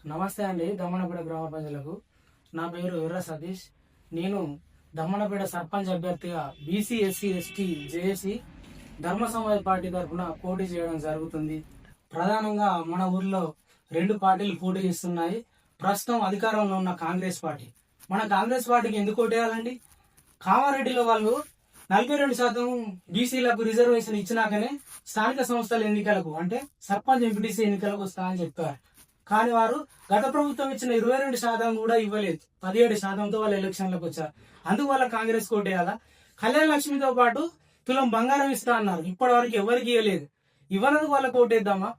నమస్తే అండి. దమ్మనపేట గ్రామ ప్రజలకు నా పేరు ఎర్ర సతీష్. నేను దమ్మనపేట సర్పంచ్ అభ్యర్థిగా బీసీ ఎస్సీ ఎస్టీ జేఏసీ ధర్మ సమాజ్ పార్టీ తరఫున పోటీ చేయడం జరుగుతుంది. ప్రధానంగా మన ఊర్లో రెండు పార్టీలు పోటీ చేస్తున్నాయి. ప్రస్తుతం అధికారంలో ఉన్న కాంగ్రెస్ పార్టీ. మన కాంగ్రెస్ పార్టీకి ఎందుకు ఓటేయాలండి? కామారెడ్డిలో వాళ్ళు 42% బీసీలకు రిజర్వేషన్ ఇచ్చినాకనే స్థానిక సంస్థల ఎన్నికలకు అంటే సర్పంచ్ ఎంపీటీసీ ఎన్నికలకు వస్తామని చెప్పారు. కానీ వారు గత ప్రభుత్వం ఇచ్చిన 22% కూడా ఇవ్వలేదు. 17%తో వాళ్ళు ఎలక్షన్లకు వచ్చారు. అందుకు వాళ్ళ కాంగ్రెస్ కోటేయాలా? కళ్యాణ లక్ష్మితో పాటు తులం బంగారం ఇస్తా అన్నారు. ఇప్పటి వరకు ఎవరికి ఇవ్వలేదు. ఇవ్వనందుకు వాళ్ళకి ఓటేద్దామా?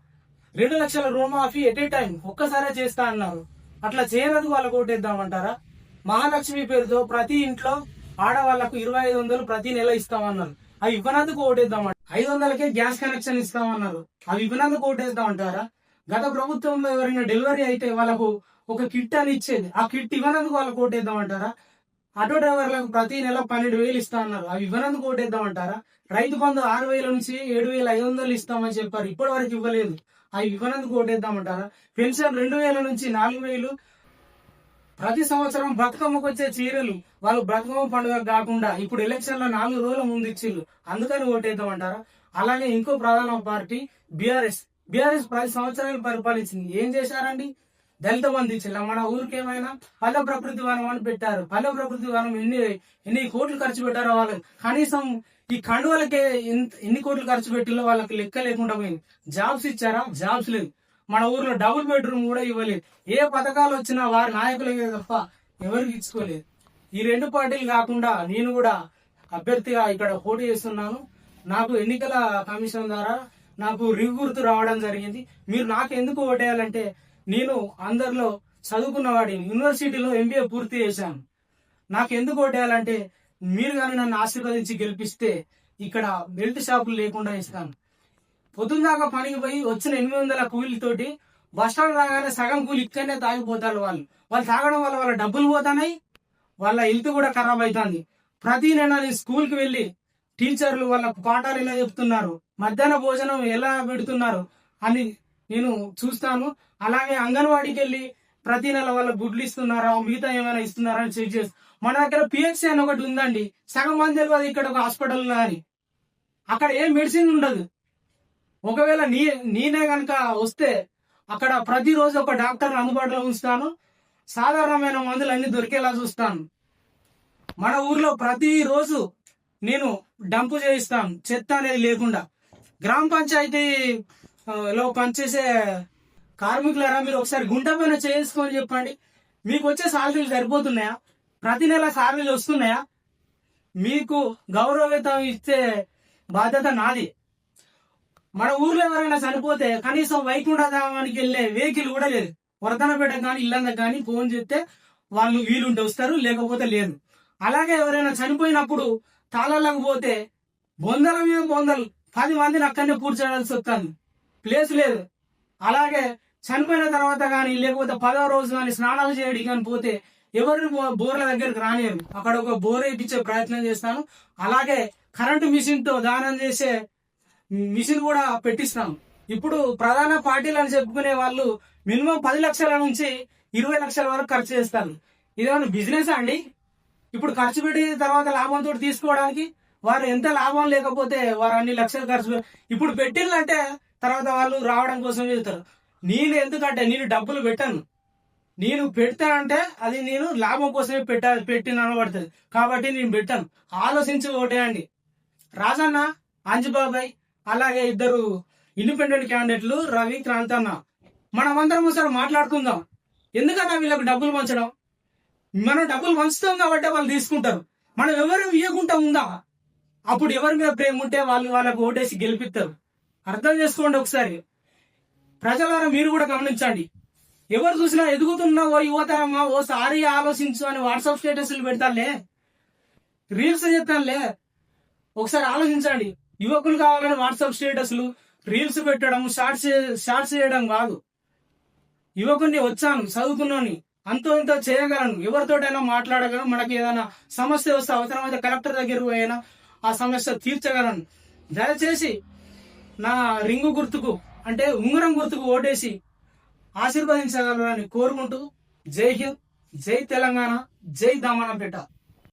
2 లక్షల రుణమాఫీ ఎట్ ఏ టైం ఒక్కసారే చేస్తా అన్నారు. అట్లా చేయనందుకు వాళ్ళకి ఓటేద్దామంటారా? మహాలక్ష్మి పేరుతో ప్రతి ఇంట్లో ఆడవాళ్లకు 2500 ప్రతి నెల ఇస్తామన్నారు. అవి ఇవ్వనందుకు ఓటేద్దామంట. 500కే గ్యాస్ కనెక్షన్ ఇస్తామన్నారు. అవి ఇవ్వనందుకు ఓటేద్దామంటారా? గత ప్రభుత్వంలో ఎవరైనా డెలివరీ అయితే వాళ్ళకు ఒక కిట్ అని ఇచ్చేది. ఆ కిట్ ఇవ్వనందుకు వాళ్ళకు ఓటేద్దామంటారా? ఆటో డ్రైవర్లకు ప్రతి నెల 12,000 ఇస్తా అన్నారు. అవి ఇవ్వనందుకు ఓటేద్దామంటారా? రైతు బంధు 6,000 నుంచి 7,500 ఇస్తామని చెప్పారు. ఇప్పటి వరకు ఇవ్వలేదు. అవి ఇవ్వనందుకు ఓటేద్దామంటారా? పెన్షన్ 2,000 నుంచి 4,000. ప్రతి సంవత్సరం బతుకమ్మకు వచ్చే చీరలు వాళ్ళు బతుకమ్మ పండుగ కాకుండా ఇప్పుడు ఎలక్షన్లో 4 రోజుల ముందు ఇచ్చిళ్ళు. అందుకని ఓటేద్దామంటారా? అలాగే ఇంకో ప్రధాన పార్టీ బీఆర్ఎస్. 10 సంవత్సరాలు పరిపాలించింది. ఏం చేశారండి? దళిత బంధు ఇచ్చింది. మన ఊరికి ఏమైనా పల్లె ప్రకృతి వనం అని పెట్టారు. పల్లె ప్రకృతి వనం ఎన్ని కోట్లు ఖర్చు పెట్టారో వాళ్ళు కనీసం ఈ కండువలకే ఎన్ని కోట్లు ఖర్చు పెట్టిలో వాళ్ళకి లెక్క లేకుండా పోయింది. జాబ్స్ ఇచ్చారా? జాబ్స్ లేదు. మన ఊర్లో డబుల్ బెడ్రూమ్ కూడా ఇవ్వలేదు. ఏ పథకాలు వచ్చినా వారి నాయకులకే తప్ప ఎవరికి ఇచ్చుకోలేదు. ఈ రెండు పార్టీలు కాకుండా నేను కూడా అభ్యర్థిగా ఇక్కడ పోటీ చేస్తున్నాను. నాకు ఎన్నికల కమిషన్ ద్వారా నాకు రింగ్ గుర్తు రావడం జరిగింది. మీరు నాకు ఎందుకు ఓటేయాలంటే నేను అందరిలో చదువుకున్న వాడిని. యూనివర్సిటీలో ఎంబీఏ పూర్తి చేశాను. నాకు ఎందుకు ఓటేయాలంటే మీరు కానీ నన్ను ఆశీర్వదించి గెలిపిస్తే ఇక్కడ బెల్ట్ షాపులు లేకుండా ఇస్తాను. పొద్దున్నాక పనికి పోయి వచ్చిన 800 కూలీతోటి బస్టాండ్ రాగానే సగం కూలి ఇక్కడనే తాగిపోతారు. వాళ్ళు తాగడం వల్ల వాళ్ళ డబ్బులు పోతున్నాయి, వాళ్ళ హెల్త్ కూడా ఖరాబ్ అవుతుంది. ప్రతి నెల స్కూల్కి వెళ్ళి టీచర్లు వాళ్ళకు పాఠాలు ఎలా చెప్తున్నారు, మధ్యాహ్న భోజనం ఎలా పెడుతున్నారు అని నేను చూస్తాను. అలాగే అంగన్వాడీకి వెళ్ళి ప్రతి నెల వాళ్ళ గుడ్లు ఇస్తున్నారా, మిగతా ఏమైనా ఇస్తున్నారా అని చెక్ చేస్తాను. మన దగ్గర పిహెచ్సి అని ఒకటి ఉందండి. సగం మంది తెలియదు ఇక్కడ ఒక హాస్పిటల్ అని. అక్కడ ఏ మెడిసిన్ ఉండదు. ఒకవేళ నేనే కనుక వస్తే అక్కడ ప్రతిరోజు ఒక డాక్టర్ అందుబాటులో ఉంచుతాను. సాధారణమైన మందులు అన్ని దొరికేలా చూస్తాను. మన ఊర్లో ప్రతిరోజు నేను డంపు చేయిస్తాను, చెత్త అనేది లేకుండా. గ్రామ పంచాయతీలో పనిచేసే కార్మికులారా, మీరు ఒకసారి గుంట పైన చేసుకొని చెప్పండి. మీకు వచ్చే సాలరీలు సరిపోతున్నాయా? ప్రతి నెల సాలరీలు వస్తున్నాయా? మీకు గౌరవవేతం ఇచ్చే బాధ్యత నాది. మన ఊర్లో ఎవరైనా చనిపోతే కనీసం వైకుంఠధామానికి వెళ్లే వెహికల్ కూడా లేదు. వర్ధనపేట కానీ ఇల్లందకు కానీ ఫోన్ చేస్తే వాళ్ళు వీలుంటే వస్తారు, లేకపోతే లేదు. అలాగే ఎవరైనా చనిపోయినప్పుడు తాళాలకు పోతే బొందల మీద బొందలు 10 మందిని అక్కడనే పూడ్చేయాల్సి వస్తుంది. ప్లేస్ లేదు. అలాగే చనిపోయిన తర్వాత కానీ లేకపోతే 10వ రోజు కానీ స్నానాలు చేయడానికి కానీ పోతే ఎవరు బోర్ల దగ్గరికి రానియరు. అక్కడ ఒక బోర్ వేయించే ప్రయత్నం చేస్తాను. అలాగే కరెంటు మిషన్ తో దానం చేసే మిషన్ కూడా పెట్టిస్తాను. ఇప్పుడు ప్రధాన పార్టీలు అని చెప్పుకునే వాళ్ళు మినిమం 10 లక్షల నుంచి 20 లక్షల వరకు ఖర్చు చేస్తారు. ఇదేమన్నా బిజినెస్ అండి? ఇప్పుడు ఖర్చు పెట్టిన తర్వాత లాభంతో తీసుకోవడానికి వారు ఎంత లాభం లేకపోతే వారు అన్ని లక్షలు ఖర్చు ఇప్పుడు పెట్టిందంటే తర్వాత వాళ్ళు రావడం కోసం చేస్తారు. నేను ఎందుకంటే నేను డబ్బులు పెట్టాను. నేను పెడతానంటే అది నేను లాభం కోసమే పెట్టిన అనబడుతుంది. కాబట్టి నేను పెట్టాను. ఆలోచించి ఓటేయండి. రాజన్న, అంజుబాబాయ్, అలాగే 2 ఇండిపెండెంట్ క్యాండిడేట్లు రవి, క్రాంతన్న. మనమందరం ఒకసారి మాట్లాడుకుందాం. ఎందుకన్నా వీళ్ళకి డబ్బులు పంచడం? మనం డబ్బులు పంచుతాం కాబట్టి వాళ్ళు తీసుకుంటారు. మనం ఎవరు ఇవ్వకుండా ఉందా? అప్పుడు ఎవరి మీద ప్రేమ ఉంటే వాళ్ళకు ఓటేసి గెలిపిస్తారు. అర్థం చేసుకోండి ఒకసారి. ప్రజలారా మీరు కూడా గమనించండి. ఎవరు చూసినా ఎదుగుతున్నా ఓ యువతరమ్మా ఓసారి ఆలోచించు అని వాట్సాప్ స్టేటస్లు పెడతానులే, రీల్స్ చేస్తానులే. ఒకసారి ఆలోచించండి. యువకులు కావాలని వాట్సాప్ స్టేటస్లు, రీల్స్ పెట్టడం, షార్ట్స్ చేయడం కాదు. యువకుని వచ్చాను, చదువుకున్నాను, అంతో ఇంతో చేయగలను, ఎవరితోటైనా మాట్లాడగలను. మనకి ఏదైనా సమస్య వస్తే అవసరమైతే కలెక్టర్ దగ్గర పోయినా ఆ సమస్య తీర్చగలను. దయచేసి నా రింగు గుర్తుకు అంటే ఉంగరం గుర్తుకు ఓటేసి ఆశీర్వదించగలరని కోరుకుంటూ జై హింద్, జై తెలంగాణ, జై దమ్మన్నపేట.